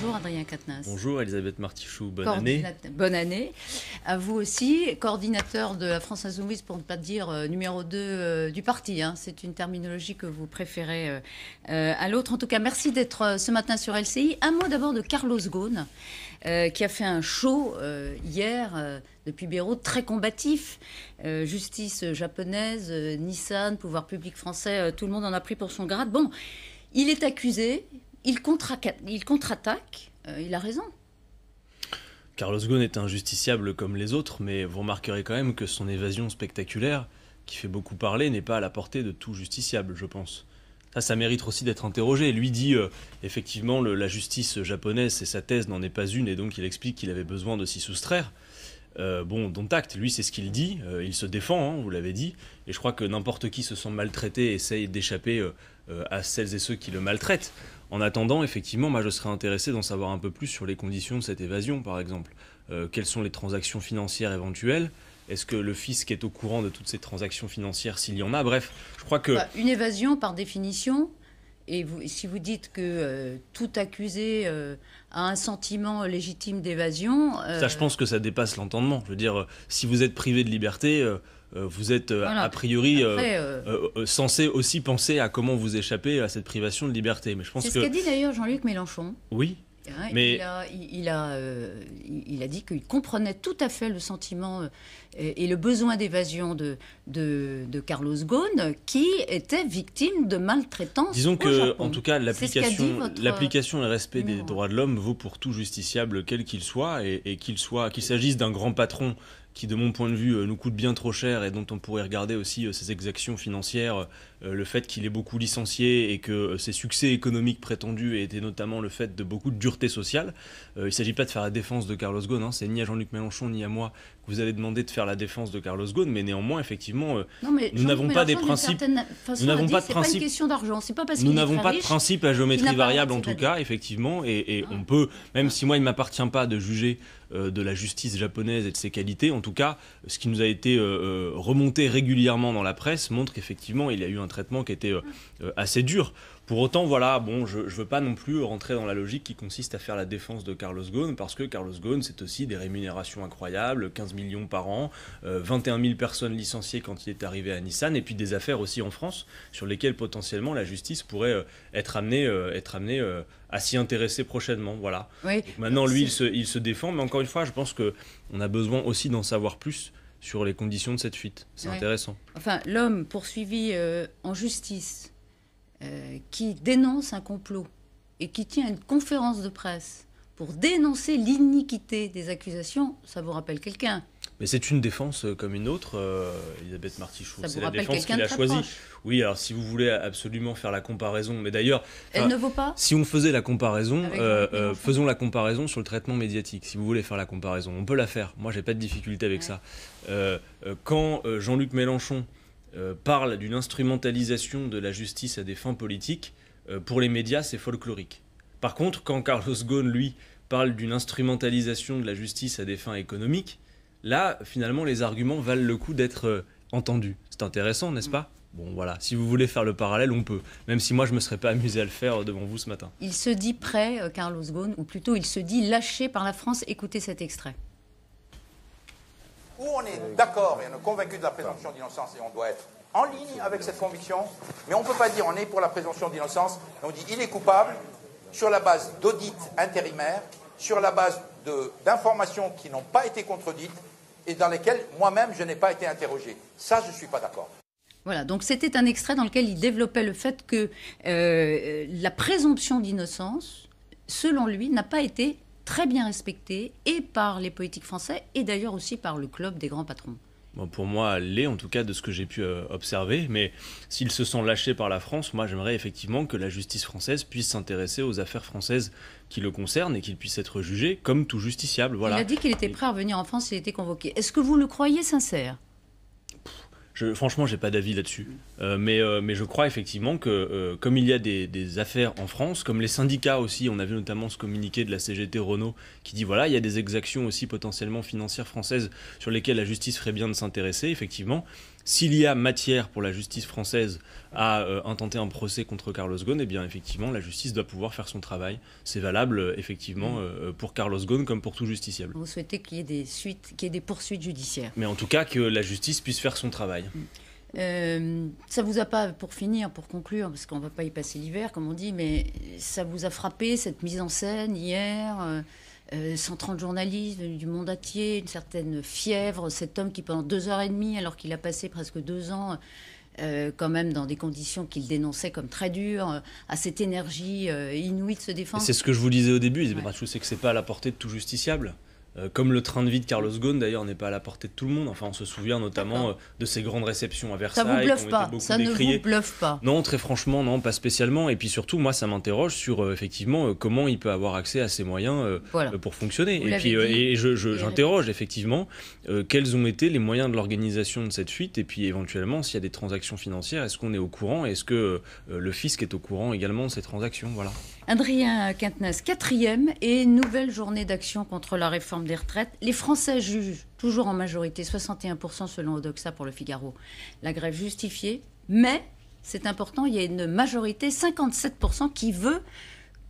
Bonjour Adrien Quatennens. Bonjour Elisabeth Martichoux, bonne année. Bonne année. À vous aussi, coordinateur de la France Insoumise, pour ne pas dire numéro 2 du parti. Hein. C'est une terminologie que vous préférez à l'autre. En tout cas, merci d'être ce matin sur LCI. Un mot d'abord de Carlos Ghosn, qui a fait un show hier depuis Beyrouth, très combatif. Justice japonaise, Nissan, pouvoir public français, tout le monde en a pris pour son grade. Bon, il est accusé. Il contre-attaque, il a raison. Carlos Ghosn est un justiciable comme les autres, mais vous remarquerez quand même que son évasion spectaculaire, qui fait beaucoup parler, n'est pas à la portée de tout justiciable, je pense. Ça mérite aussi d'être interrogé. Lui dit, effectivement, la justice japonaise, c'est sa thèse, n'en est pas une, et donc il explique qu'il avait besoin de s'y soustraire. Bon, dont acte, lui c'est ce qu'il dit, il se défend, hein, vous l'avez dit, et je crois que n'importe qui se sent maltraité essaye d'échapper à celles et ceux qui le maltraitent. En attendant, effectivement, moi je serais intéressé d'en savoir un peu plus sur les conditions de cette évasion, par exemple. Quelles sont les transactions financières éventuelles? Est-ce que le fisc est au courant de toutes ces transactions financières, s'il y en a? Bref, je crois que... Une évasion, par définition, et si vous dites que tout accusé a un sentiment légitime d'évasion... Ça, je pense que ça dépasse l'entendement. Je veux dire, si vous êtes privé de liberté... vous êtes voilà. A priori censé aussi penser à comment vous échapper à cette privation de liberté. Mais je pense c'est ce qu'a dit d'ailleurs Jean-Luc Mélenchon. Oui. Hein, mais il a dit qu'il comprenait tout à fait le sentiment et le besoin d'évasion de Carlos Ghosn, qui était victime de maltraitance. Disons que, Japon. En tout cas, l'application et le respect des droits de l'homme vaut pour tout justiciable, quel qu'il soit, et qu'il s'agisse d'un grand patron qui, de mon point de vue, nous coûte bien trop cher et dont on pourrait regarder aussi ses exactions financières, le fait qu'il ait beaucoup licencié et que ses succès économiques prétendus étaient notamment le fait de beaucoup de dureté sociale. Il ne s'agit pas de faire la défense de Carlos Ghosn, hein, c'est ni à Jean-Luc Mélenchon ni à moi que vous allez demander de faire la défense de Carlos Ghosn, mais néanmoins, effectivement, nous n'avons pas des principes. Nous n'avons pas de principe. C'est pas une question d'argent, c'est pas parce nous n'avons pas de principe à géométrie variable en tout cas, effectivement, et on peut, même si moi il ne m'appartient pas de juger de la justice japonaise et de ses qualités, en tout cas, ce qui nous a été remonté régulièrement dans la presse montre qu'effectivement il y a eu un traitement qui était assez dur. Pour autant, voilà, bon, je ne veux pas non plus rentrer dans la logique qui consiste à faire la défense de Carlos Ghosn, parce que Carlos Ghosn, c'est aussi des rémunérations incroyables, 15 millions par an, 21 000 personnes licenciées quand il est arrivé à Nissan, et puis des affaires aussi en France, sur lesquelles potentiellement la justice pourrait être amenée à s'y intéresser prochainement. Voilà. Oui. Donc maintenant, lui, il se défend, mais encore une fois, je pense qu'on a besoin aussi d'en savoir plus sur les conditions de cette fuite. C'est intéressant. Enfin, l'homme poursuivi en justice, qui dénonce un complot et qui tient une conférence de presse pour dénoncer l'iniquité des accusations, ça vous rappelle quelqu'un? Mais c'est une défense comme une autre, Elisabeth Martichoux. C'est la défense qu'il a choisie. Oui, alors si vous voulez absolument faire la comparaison, mais d'ailleurs... Elle ne vaut pas? Si on faisait la comparaison, faisons la comparaison sur le traitement médiatique. Si vous voulez faire la comparaison, on peut la faire. Moi, j'ai pas de difficulté avec ça. Quand Jean-Luc Mélenchon parle d'une instrumentalisation de la justice à des fins politiques, pour les médias, c'est folklorique. Par contre, quand Carlos Ghosn, lui, parle d'une instrumentalisation de la justice à des fins économiques, là, finalement, les arguments valent le coup d'être entendus. C'est intéressant, n'est-ce pas? Bon, voilà, si vous voulez faire le parallèle, on peut. Même si moi, je ne me serais pas amusé à le faire devant vous ce matin. Il se dit prêt, Carlos Ghosn, ou plutôt il se dit lâché par la France. Écoutez cet extrait. Où on est d'accord et on est convaincu de la présomption d'innocence et on doit être en ligne avec cette conviction, mais on ne peut pas dire on est pour la présomption d'innocence et on dit il est coupable sur la base d'audits intérimaires, sur la base d'informations qui n'ont pas été contredites et dans lesquelles moi-même je n'ai pas été interrogé. Ça, je ne suis pas d'accord. Voilà, donc c'était un extrait dans lequel il développait le fait que la présomption d'innocence, selon lui, n'a pas été très bien respectée et par les politiques français et d'ailleurs aussi par le club des grands patrons. Bon, pour moi, elle l'est, en tout cas, de ce que j'ai pu observer. Mais s'ils se sont lâchés par la France, moi, j'aimerais effectivement que la justice française puisse s'intéresser aux affaires françaises qui le concernent et qu'il puisse être jugé comme tout justiciable. Voilà. Il a dit qu'il était prêt à revenir en France s'il était convoqué. Est-ce que vous le croyez sincère ? Franchement, j'ai pas d'avis là-dessus. Mais je crois effectivement que comme il y a des affaires en France, comme les syndicats aussi, on a vu notamment ce communiqué de la CGT Renault qui dit voilà, il y a des exactions aussi potentiellement financières françaises sur lesquelles la justice ferait bien de s'intéresser. Effectivement, s'il y a matière pour la justice française à intenter un procès contre Carlos Ghosn, eh bien effectivement la justice doit pouvoir faire son travail. C'est valable effectivement pour Carlos Ghosn comme pour tout justiciable. Vous souhaitez qu'il y ait des poursuites judiciaires. Mais en tout cas que la justice puisse faire son travail. Ça vous a pas, pour finir, pour conclure, parce qu'on ne va pas y passer l'hiver, comme on dit, mais ça vous a frappé, cette mise en scène hier 130 journalistes venus du monde entier, une certaine fièvre, cet homme qui pendant 2h30, alors qu'il a passé presque 2 ans, quand même dans des conditions qu'il dénonçait comme très dures, à cette énergie inouïe de se défendre. C'est ce que je vous disais au début, Elisabeth Rachou, c'est que c'est pas à la portée de tout justiciable. Comme le train de vie de Carlos Ghosn, d'ailleurs, n'est pas à la portée de tout le monde. Enfin, on se souvient notamment de ces grandes réceptions à Versailles. Ça vous bluffe pas, ça ne vous bluffe pas. Non, très franchement, non, pas spécialement. Et puis surtout, moi, ça m'interroge sur effectivement comment il peut avoir accès à ces moyens pour fonctionner. Et puis, j'interroge effectivement quels ont été les moyens de l'organisation de cette fuite. Et puis éventuellement, s'il y a des transactions financières, est-ce qu'on est au courant? Est-ce que le fisc est au courant également de ces transactions? Voilà. Adrien Quatennens, 4e et nouvelle journée d'action contre la réforme des retraites. Les Français jugent, toujours en majorité, 61% selon Odoxa pour le Figaro, la grève justifiée. Mais, c'est important, il y a une majorité, 57%, qui veut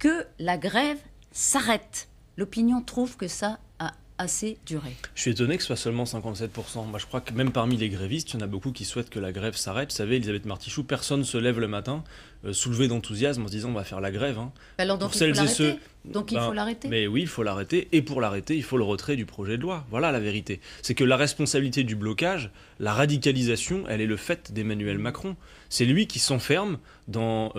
que la grève s'arrête. L'opinion trouve que ça a assez duré. Je suis étonné que ce soit seulement 57%. Moi, je crois que même parmi les grévistes, il y en a beaucoup qui souhaitent que la grève s'arrête. Vous savez, Elisabeth Martichoux, personne ne se lève le matin soulevé d'enthousiasme en se disant on va faire la grève. Alors donc, il faut l'arrêter. Mais oui, il faut l'arrêter. Et pour l'arrêter, il faut le retrait du projet de loi. Voilà la vérité. C'est que la responsabilité du blocage, la radicalisation, elle est le fait d'Emmanuel Macron. C'est lui qui s'enferme dans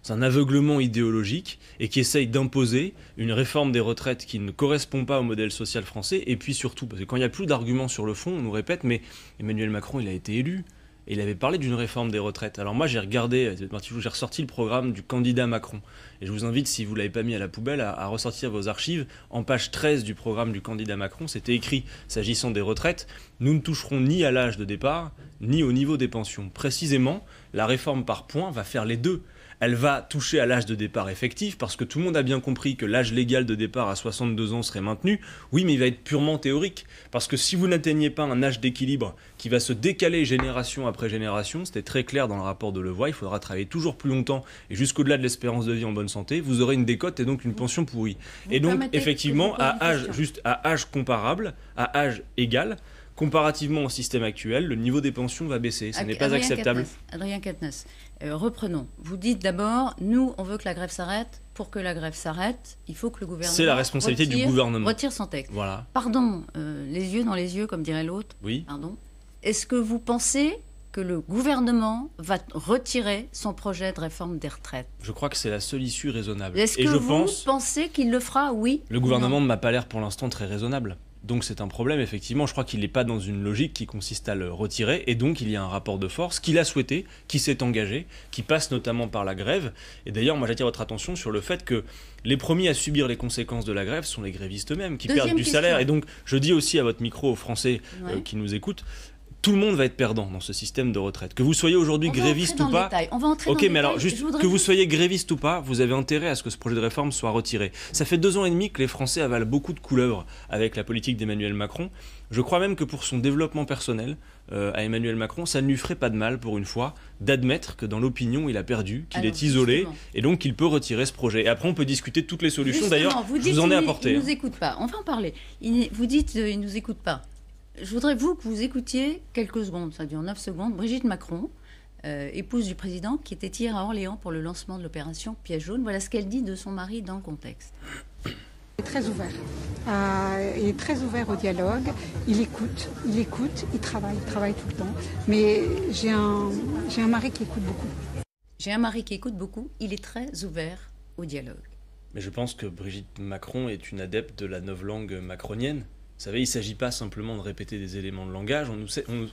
un aveuglement idéologique et qui essaye d'imposer une réforme des retraites qui ne correspond pas au modèle social français. Et puis surtout, parce que quand il n'y a plus d'arguments sur le fond, on nous répète, mais Emmanuel Macron, il a été élu. Et il avait parlé d'une réforme des retraites. Alors moi, j'ai regardé, j'ai ressorti le programme du candidat Macron. Et je vous invite, si vous ne l'avez pas mis à la poubelle, à ressortir vos archives. En page 13 du programme du candidat Macron, c'était écrit, s'agissant des retraites, nous ne toucherons ni à l'âge de départ, ni au niveau des pensions. Précisément, la réforme par points va faire les deux. Elle va toucher à l'âge de départ effectif, parce que tout le monde a bien compris que l'âge légal de départ à 62 ans serait maintenu. Oui, mais il va être purement théorique, parce que si vous n'atteignez pas un âge d'équilibre qui va se décaler génération après génération, c'était très clair dans le rapport de Levoy, il faudra travailler toujours plus longtemps et jusqu'au-delà de l'espérance de vie en bonne santé, vous aurez une décote et donc une pension pourrie. Et donc, effectivement, à âge comparable, à âge égal, comparativement au système actuel, le niveau des pensions va baisser. Ce n'est pas acceptable. Adrien Quatennens, reprenons. Vous dites d'abord, nous, on veut que la grève s'arrête. Pour que la grève s'arrête, il faut que le gouvernement c'est la responsabilité du gouvernement. Retire son texte. Voilà. Pardon, les yeux dans les yeux, comme dirait l'autre. Oui. Pardon. Est-ce que vous pensez que le gouvernement va retirer son projet de réforme des retraites? Je crois que c'est la seule issue raisonnable. Est-ce que vous pensez qu'il le fera? Oui. Le gouvernement ne m'a pas l'air pour l'instant très raisonnable. Donc c'est un problème, effectivement. Je crois qu'il n'est pas dans une logique qui consiste à le retirer. Et donc il y a un rapport de force qu'il a souhaité, qui s'est engagé, qui passe notamment par la grève. Et d'ailleurs, moi j'attire votre attention sur le fait que les premiers à subir les conséquences de la grève sont les grévistes eux-mêmes, qui perdent du salaire. Et donc je dis aussi à votre micro, aux Français qui nous écoutent, tout le monde va être perdant dans ce système de retraite. Que vous soyez aujourd'hui gréviste ou pas. On va entrer dans le détail. Mais alors, juste que vous soyez gréviste ou pas, vous avez intérêt à ce que ce projet de réforme soit retiré. Ça fait 2 ans et demi que les Français avalent beaucoup de couleuvres avec la politique d'Emmanuel Macron. Je crois même que pour son développement personnel, à Emmanuel Macron, ça ne lui ferait pas de mal, pour une fois, d'admettre que dans l'opinion, il a perdu, qu'il est isolé, et donc qu'il peut retirer ce projet. Et après, on peut discuter de toutes les solutions. D'ailleurs, je vous en ai apporté. Il ne nous écoute pas. On va en parler. Vous dites qu'il ne nous écoute pas. Je voudrais que vous écoutiez quelques secondes, ça dure 9 secondes, Brigitte Macron, épouse du président, qui était hier à Orléans pour le lancement de l'opération Piège jaune. Voilà ce qu'elle dit de son mari dans le contexte. Il est très ouvert. Il est très ouvert au dialogue. Il écoute, il travaille tout le temps. Mais j'ai un mari qui écoute beaucoup. J'ai un mari qui écoute beaucoup. Il est très ouvert au dialogue. Mais je pense que Brigitte Macron est une adepte de la novlangue macronienne. Vous savez, il ne s'agit pas simplement de répéter des éléments de langage.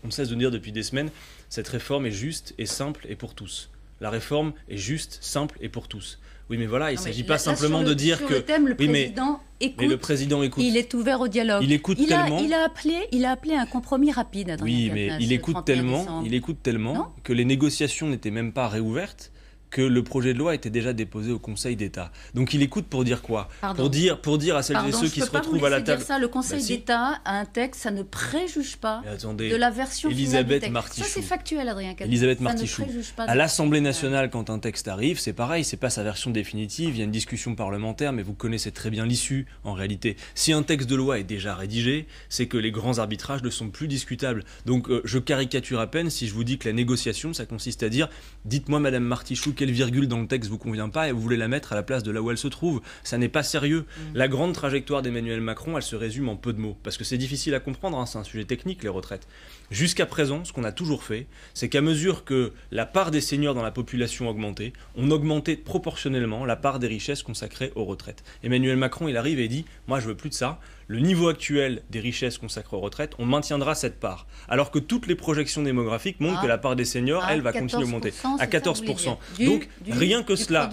On cesse de dire depuis des semaines, cette réforme est juste et simple et pour tous. La réforme est juste, simple et pour tous. Oui, mais voilà, il ne s'agit pas simplement de dire que... Sur le thème, le président écoute. Mais le président écoute. Il est ouvert au dialogue. Il écoute tellement... Il a appelé un compromis rapide, Adrien Quatennens. Oui, mais il écoute tellement que les négociations n'étaient même pas réouvertes, que le projet de loi était déjà déposé au Conseil d'État. Donc il écoute pour dire quoi? Pardon. Pour dire à celles et ceux qui se retrouvent à la table... Dire ça. Le Conseil d'État a un texte, ça ne préjuge pas attendez, de la version finale du texte. Ça c'est factuel, Adrien Quatennens. Elisabeth Martichoux, à l'Assemblée nationale, quand un texte arrive, c'est pareil, c'est pas sa version définitive, il y a une discussion parlementaire, mais vous connaissez très bien l'issue en réalité. Si un texte de loi est déjà rédigé, c'est que les grands arbitrages ne sont plus discutables. Donc je caricature à peine si je vous dis que la négociation, ça consiste à dire, dites-moi Madame Martichoux, quelle virgule dans le texte vous convient pas et vous voulez la mettre à la place de là où elle se trouve. Ça n'est pas sérieux. La grande trajectoire d'Emmanuel Macron, elle se résume en peu de mots. Parce que c'est difficile à comprendre, hein, c'est un sujet technique, les retraites. Jusqu'à présent, ce qu'on a toujours fait, c'est qu'à mesure que la part des seniors dans la population augmentait, on augmentait proportionnellement la part des richesses consacrées aux retraites. Emmanuel Macron, il arrive et dit « Moi, je veux plus de ça. Le niveau actuel des richesses consacrées aux retraites, on maintiendra cette part. » Alors que toutes les projections démographiques montrent que la part des seniors, elle, va continuer à augmenter. À 14%. Donc, rien que cela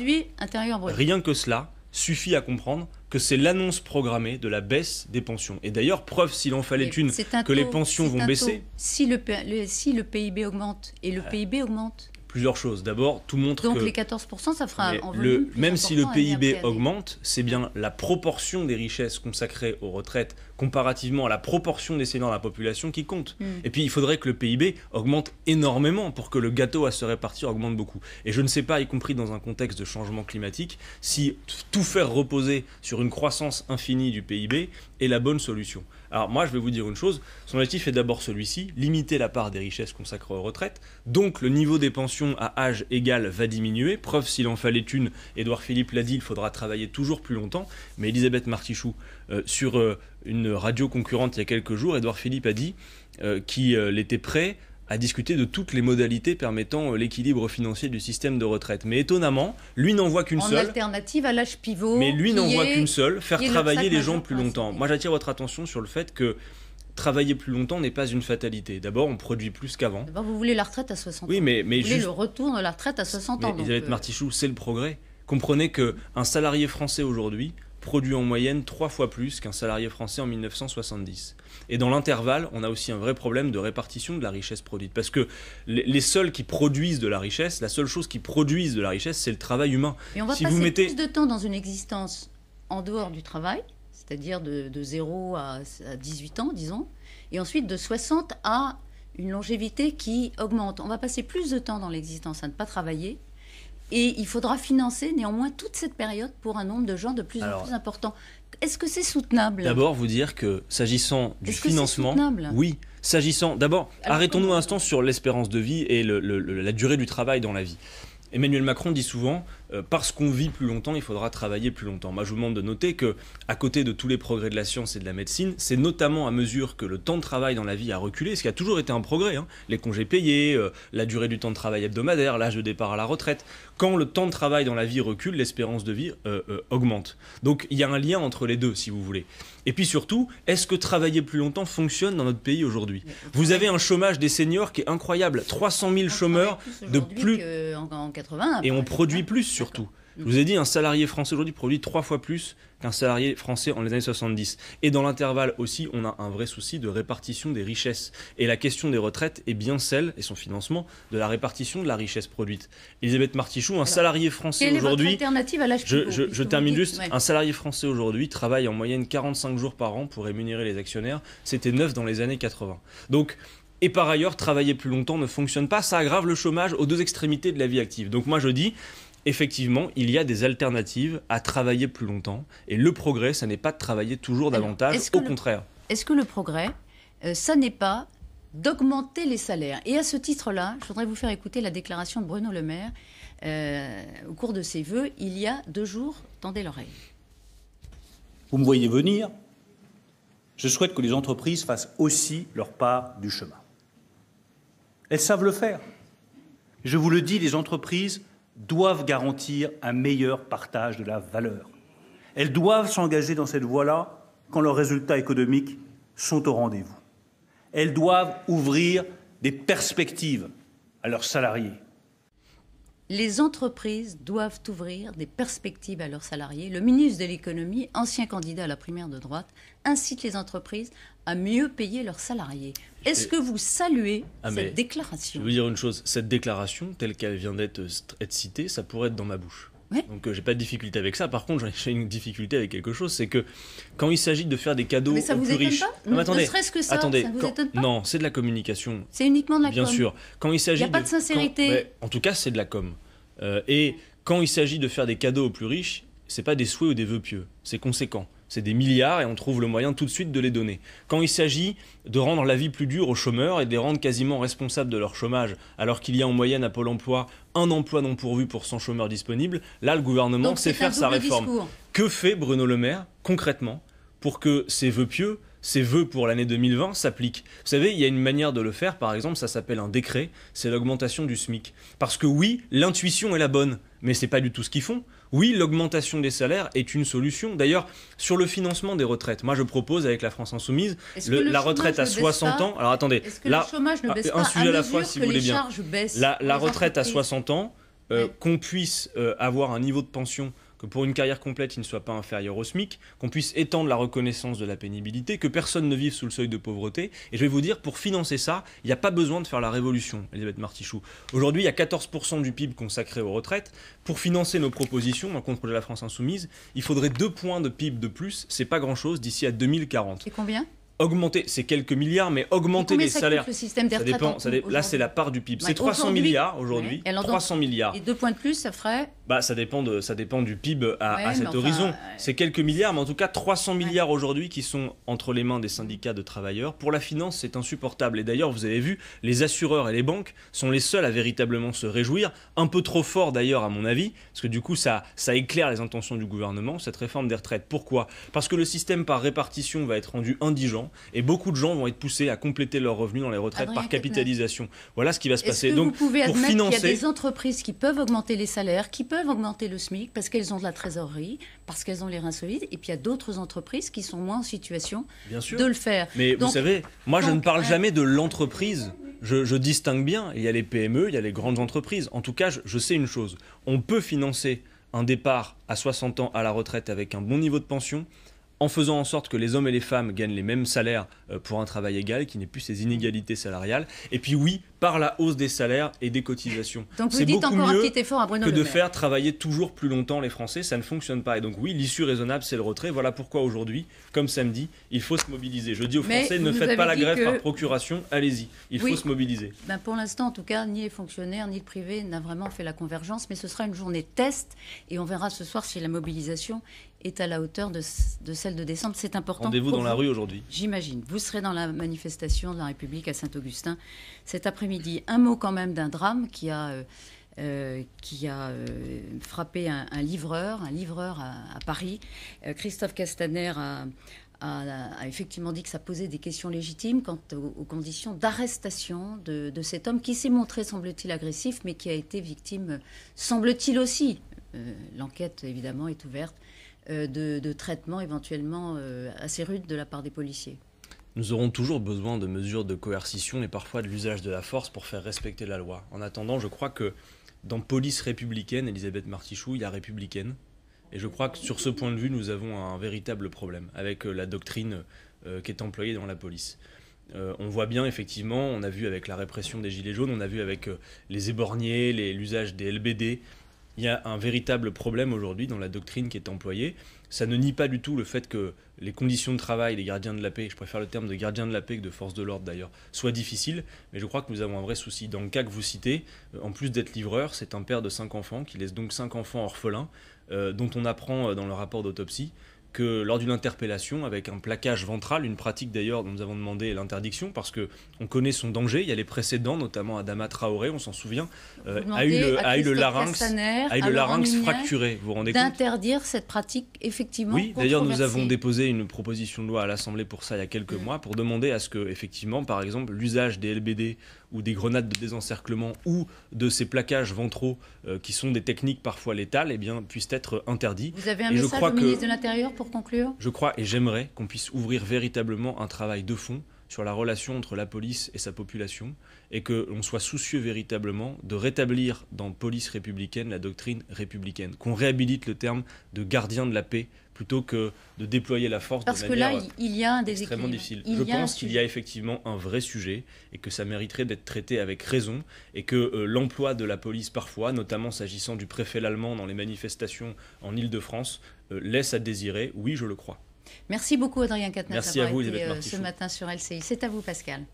suffit à comprendre que c'est l'annonce programmée de la baisse des pensions. Et d'ailleurs, preuve s'il en fallait une, que les pensions vont baisser. Si le PIB augmente, et le PIB augmente. Plusieurs choses. D'abord, tout montre donc que... les 14%, ça fera même si le PIB augmente, c'est bien la proportion des richesses consacrées aux retraites comparativement à la proportion des seniors dans la population qui compte. Et puis, il faudrait que le PIB augmente énormément pour que le gâteau à se répartir augmente beaucoup. Et je ne sais pas, y compris dans un contexte de changement climatique, si tout faire reposer sur une croissance infinie du PIB est la bonne solution. Alors moi, je vais vous dire une chose, son objectif est d'abord celui-ci, limiter la part des richesses consacrées aux retraites, donc le niveau des pensions à âge égal va diminuer, preuve s'il en fallait une, Édouard Philippe l'a dit, il faudra travailler toujours plus longtemps, mais Elisabeth Martichoux, sur une radio concurrente il y a quelques jours, Édouard Philippe a dit qu'il était prêt à discuter de toutes les modalités permettant l'équilibre financier du système de retraite. Mais étonnamment, lui n'en voit qu'une seule. En alternative à l'âge pivot. Mais lui n'en voit qu'une seule, faire travailler les gens plus longtemps. Moi, j'attire votre attention sur le fait que travailler plus longtemps n'est pas une fatalité. D'abord, on produit plus qu'avant. D'abord, vous voulez la retraite à 60 ans. Oui, mais vous voulez le retour de la retraite à 60 ans. Elisabeth Martichoux, c'est le progrès. Comprenez qu'un salarié français aujourd'hui produit en moyenne 3 fois plus qu'un salarié français en 1970. Et dans l'intervalle, on a aussi un vrai problème de répartition de la richesse produite. Parce que les seuls qui produisent de la richesse, la seule chose qui produise de la richesse, c'est le travail humain. Et on va passer plus de temps dans une existence en dehors du travail, c'est-à-dire de 0 à 18 ans, disons, et ensuite de 60 à une longévité qui augmente. On va passer plus de temps dans l'existence à ne pas travailler. Et il faudra financer néanmoins toute cette période pour un nombre de gens de plus en plus important. Est-ce que c'est soutenable? D'abord, vous dire que s'agissant du financement, oui. D'abord, arrêtons-nous un instant sur l'espérance de vie et la durée du travail dans la vie. Emmanuel Macron dit souvent, parce qu'on vit plus longtemps, il faudra travailler plus longtemps. Moi, je vous demande de noter que, à côté de tous les progrès de la science et de la médecine, c'est notamment à mesure que le temps de travail dans la vie a reculé, ce qui a toujours été un progrès, hein, les congés payés, la durée du temps de travail hebdomadaire, l'âge de départ à la retraite. Quand le temps de travail dans la vie recule, l'espérance de vie augmente. Donc, il y a un lien entre les deux, si vous voulez. Et puis surtout, est-ce que travailler plus longtemps fonctionne dans notre pays aujourd'hui? Vous avez un chômage des seniors qui est incroyable. 300 000 chômeurs de plus. En 80, et on produit plus surtout. Je vous ai dit, un salarié français aujourd'hui produit 3 fois plus qu'un salarié français en les années 70. Et dans l'intervalle aussi, on a un vrai souci de répartition des richesses. Et la question des retraites est bien celle, et son financement, de la répartition de la richesse produite. Elisabeth Martichoux, un salarié français aujourd'hui... Quelle est votre alternative à l'âge pivot? Je termine juste. Ouais. Un salarié français aujourd'hui travaille en moyenne 45 jours par an pour rémunérer les actionnaires. C'était 9 dans les années 80. Donc... Et par ailleurs, travailler plus longtemps ne fonctionne pas. Ça aggrave le chômage aux deux extrémités de la vie active. Donc moi je dis, effectivement, il y a des alternatives à travailler plus longtemps. Et le progrès, ça n'est pas de travailler toujours davantage, au contraire. Est-ce que le progrès, ça n'est pas d'augmenter les salaires? Et à ce titre-là, je voudrais vous faire écouter la déclaration de Bruno Le Maire au cours de ses vœux, il y a 2 jours. Tendez l'oreille. Vous me voyez venir. Je souhaite que les entreprises fassent aussi leur part du chemin. Elles savent le faire. Je vous le dis, les entreprises doivent garantir un meilleur partage de la valeur. Elles doivent s'engager dans cette voie-là quand leurs résultats économiques sont au rendez-vous. Elles doivent ouvrir des perspectives à leurs salariés. Les entreprises doivent ouvrir des perspectives à leurs salariés. Le ministre de l'économie, ancien candidat à la primaire de droite, incite les entreprises à mieux payer leurs salariés. Est-ce que vous saluez cette déclaration? Je veux dire une chose, cette déclaration, telle qu'elle vient d'être citée, ça pourrait être dans ma bouche. Ouais. Donc j'ai pas de difficulté avec ça. Par contre, j'ai une difficulté avec quelque chose, c'est que quand il s'agit de faire des cadeaux aux plus riches... Mais ça vous étonne pas? Ne serait-ce que ça, ça vous étonne pas? Non, c'est de la communication. C'est uniquement de la com. Bien sûr. Quand il s'agit n'y a pas de sincérité. En tout cas, c'est de la com. Et quand il s'agit de faire des cadeaux aux plus riches, c'est pas des souhaits ou des vœux pieux. C'est conséquent. C'est des milliards et on trouve le moyen tout de suite de les donner. Quand il s'agit de rendre la vie plus dure aux chômeurs et de les rendre quasiment responsables de leur chômage, alors qu'il y a en moyenne à Pôle emploi un emploi non pourvu pour 100 chômeurs disponibles, là le gouvernement sait faire sa réforme. Discours. Que fait Bruno Le Maire concrètement pour que ces vœux pieux, ces vœux pour l'année 2020 s'appliquent? Vous savez, il y a une manière de le faire, par exemple, ça s'appelle un décret, c'est l'augmentation du SMIC. Parce que oui, l'intuition est la bonne, mais c'est pas du tout ce qu'ils font. Oui, l'augmentation des salaires est une solution. D'ailleurs, sur le financement des retraites, moi je propose avec la France Insoumise la retraite à 60 ans. Alors attendez, est-ce que le chômage ne baisse pas un sujet à la fois si vous voulez bien. La retraite à 60 ans, qu'on puisse avoir un niveau de pension que pour une carrière complète, il ne soit pas inférieur au SMIC, qu'on puisse étendre la reconnaissance de la pénibilité, que personne ne vive sous le seuil de pauvreté. Et je vais vous dire, pour financer ça, il n'y a pas besoin de faire la révolution, Elisabeth Martichoux. Aujourd'hui, il y a 14% du PIB consacré aux retraites. Pour financer nos propositions, contre projet de la France Insoumise, il faudrait 2 points de PIB de plus. C'est pas grand-chose d'ici à 2040. Et combien ? Augmenter, c'est quelques milliards, mais augmenter les salaires. Le système des retraites là, c'est la part du PIB. C'est 300 milliards aujourd'hui. 300 milliards. Et 2 points de plus, ça ferait ça dépend du PIB à cet horizon. C'est quelques milliards, mais en tout cas 300 milliards aujourd'hui qui sont entre les mains des syndicats de travailleurs. Pour la finance, c'est insupportable. Et d'ailleurs, vous avez vu, les assureurs et les banques sont les seuls à véritablement se réjouir. Un peu trop fort d'ailleurs, à mon avis, parce que du coup, ça éclaire les intentions du gouvernement, cette réforme des retraites. Pourquoi ? Parce que le système par répartition va être rendu indigent. Et beaucoup de gens vont être poussés à compléter leurs revenus dans les retraites par capitalisation. Voilà ce qui va se passer. Donc, vous pouvez admettre qu'il y a des entreprises qui peuvent augmenter les salaires, qui peuvent augmenter le SMIC parce qu'elles ont de la trésorerie, parce qu'elles ont les reins solides, et puis il y a d'autres entreprises qui sont moins en situation de le faire. Mais vous savez, moi je ne parle jamais de l'entreprise. Je distingue bien. Il y a les PME, il y a les grandes entreprises. En tout cas, je sais une chose. On peut financer un départ à 60 ans à la retraite avec un bon niveau de pension, en faisant en sorte que les hommes et les femmes gagnent les mêmes salaires pour un travail égal, qu'il n'y ait plus ces inégalités salariales. Et puis oui, par la hausse des salaires et des cotisations. Donc vous dites encore un petit effort à Bruno Le Maire. Que de faire travailler toujours plus longtemps les Français, ça ne fonctionne pas. Et donc oui, l'issue raisonnable, c'est le retrait. Voilà pourquoi aujourd'hui, comme samedi, il faut se mobiliser. Je dis aux Français, ne faites pas la grève par procuration, allez-y. Il faut se mobiliser. Pour l'instant, en tout cas, ni les fonctionnaires, ni le privé n'a vraiment fait la convergence. Mais ce sera une journée test et on verra ce soir si la mobilisation est à la hauteur de celle de décembre. C'est important. Rendez-vous dans la rue aujourd'hui. J'imagine. Vous serez dans la manifestation de la République à Saint-Augustin cet après-midi. Un mot quand même d'un drame qui a frappé un livreur à Paris. Christophe Castaner a effectivement dit que ça posait des questions légitimes quant aux conditions d'arrestation de cet homme qui s'est montré, semble-t-il, agressif, mais qui a été victime, semble-t-il aussi, l'enquête évidemment est ouverte, de traitements éventuellement assez rudes de la part des policiers. Nous aurons toujours besoin de mesures de coercition et parfois de l'usage de la force pour faire respecter la loi. En attendant, je crois que dans police républicaine, Elisabeth Martichoux, il y a républicaine. Et je crois que sur ce point de vue, nous avons un véritable problème avec la doctrine qui est employée dans la police. On voit bien, effectivement, on a vu avec la répression des Gilets jaunes, on a vu avec les éborgnés, l'usage des LBD. Il y a un véritable problème aujourd'hui dans la doctrine qui est employée. Ça ne nie pas du tout le fait que les conditions de travail des gardiens de la paix, je préfère le terme de gardiens de la paix que de force de l'ordre d'ailleurs, soient difficiles, mais je crois que nous avons un vrai souci. Dans le cas que vous citez, en plus d'être livreur, c'est un père de 5 enfants qui laisse donc 5 enfants orphelins, dont on apprend dans le rapport d'autopsie que lors d'une interpellation avec un plaquage ventral, une pratique d'ailleurs dont nous avons demandé l'interdiction parce qu'on connaît son danger, il y a les précédents, notamment Adama Traoré, on s'en souvient, a eu le larynx fracturé, vous vous rendez compte ? D'interdire cette pratique effectivement. Oui, d'ailleurs nous avons déposé une proposition de loi à l'Assemblée pour ça il y a quelques mois, pour demander à ce que, effectivement, par exemple, l'usage des LBD ou des grenades de désencerclement ou de ces plaquages ventraux qui sont des techniques parfois létales, puissent être interdits. Vous avez un message au ministre de l'Intérieur pour conclure ? Je crois et j'aimerais qu'on puisse ouvrir véritablement un travail de fond sur la relation entre la police et sa population et que l'on soit soucieux véritablement de rétablir dans police républicaine la doctrine républicaine, qu'on réhabilite le terme de gardien de la paix plutôt que de déployer la force Parce de que là, manière il y a un extrêmement difficile. Je pense qu'il y a effectivement un vrai sujet et que ça mériterait d'être traité avec raison et que l'emploi de la police parfois, notamment s'agissant du préfet Lallemand dans les manifestations en Île-de-France, laisse à désirer. Oui, je le crois. Merci beaucoup Adrien Quatennens d'avoir été ce matin sur LCI. C'est à vous Pascal.